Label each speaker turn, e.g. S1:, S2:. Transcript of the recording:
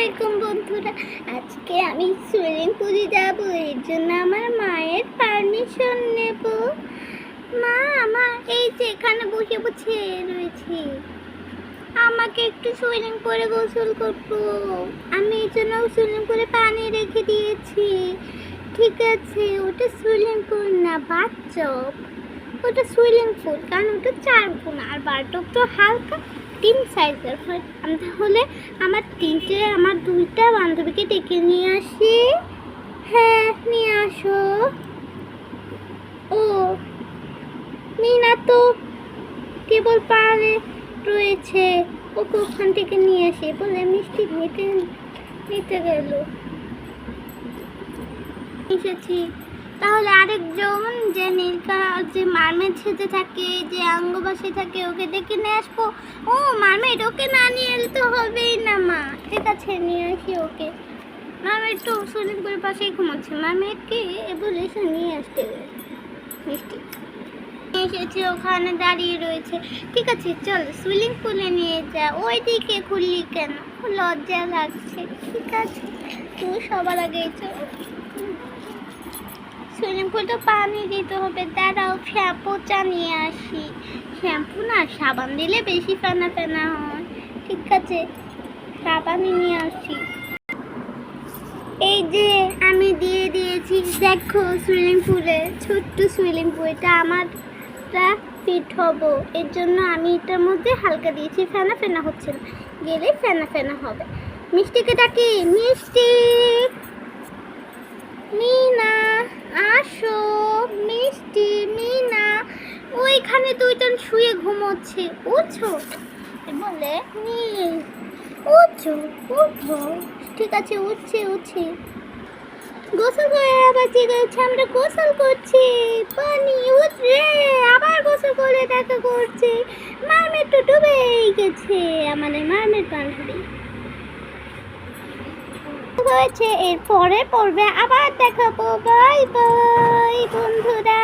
S1: আলাইকুম বন্ধুরা। আজকে আমি সুইমিং পুলে যাব, এর জন্য আমার মায়ের পারমিশন নেব। মা, আমার এই যে এখানে বসে বসে রয়েছে, আমাকে একটু সুইমিং পুলে গোসল করবো। আমি এই জন্য সুইমিং পুলে পানি রেখে দিয়েছি। ঠিক আছে, ওটা সুইমিং পুল না, বাথটব। ওটা সুইমিং পুল, কারণ ওটা 4 গুণ, আর বাথটব তো হালকা 3 সাইজের হয়। আমি তাহলে আমার 2টা বান্ধবীকে ডেকে নিয়ে আসি। হ্যাঁ, নিয়ে আসো। ও মিনা তো কেবল পারে রয়েছে, ওকে ওখান থেকে নিয়ে আসে বলে মিষ্টি নিতে গেল। এসেছি। তাহলে আরেকজন যে নীলকা, যে মারমেড সেজে থাকে, যে আঙ্গবাসী থাকে, ওকে ডেকে নিয়ে আসবো। ও মারমেড, ওকে না নিয়ে এলে তো হবেই না মা। ঠিক আছে, নিয়ে আসি ওকে। মারমেড তো সুইমিং পুলের পাশেই ঘুমাচ্ছে, মারমেডকে বলে এসে নিয়ে আসতে মিষ্টি। এসেছি, ওখানে দাঁড়িয়ে রয়েছে। ঠিক আছে, চল সুইমিং পুলে নিয়ে যা। ওই দিকে খুললি কেন? লজ্জা লাগছে। ঠিক আছে, তুই সবার আগে চল। সুইমিং পুলটা পানি দিতে হবে, দাঁড়াও শ্যাম্পুটা নিয়ে আসি। শ্যাম্পু না, সাবান দিলে বেশি ফেনা ফেনা হয়। ঠিক আছে, সাবান নিয়ে আসি। এই যে আমি দিয়ে দিয়েছি, দেখো সুইমিং পুলে, ছোট্ট সুইমিং পুল। এটা আমারটা ফিট হবো, এর জন্য আমি এটার মধ্যে হালকা দিয়েছি, ফেনা ফেনা হচ্ছে না, গেলে ফেনা ফেনা হবে। মিষ্টিকে ডাকি, মিষ্টি, মিনা আসো। মিষ্টি, মিনা, ওইখানে 2জন শুয়ে ঘুমোচ্ছে, উঠো বলে নিয়ে উঠো, উঠো। ঠিক আছে, উঠছি। গোসল করে আবার জেগেছে, আমরা গোসল করছি। পানি উঠরে আবার গোসল করে দেখা করছে। মারমেড তো ডুবেই গেছে, আমাদের মারমেড বান্ধবী হয়েছে। এর পরে পড়বে আবার দেখাবো। বাই বাই বন্ধুরা।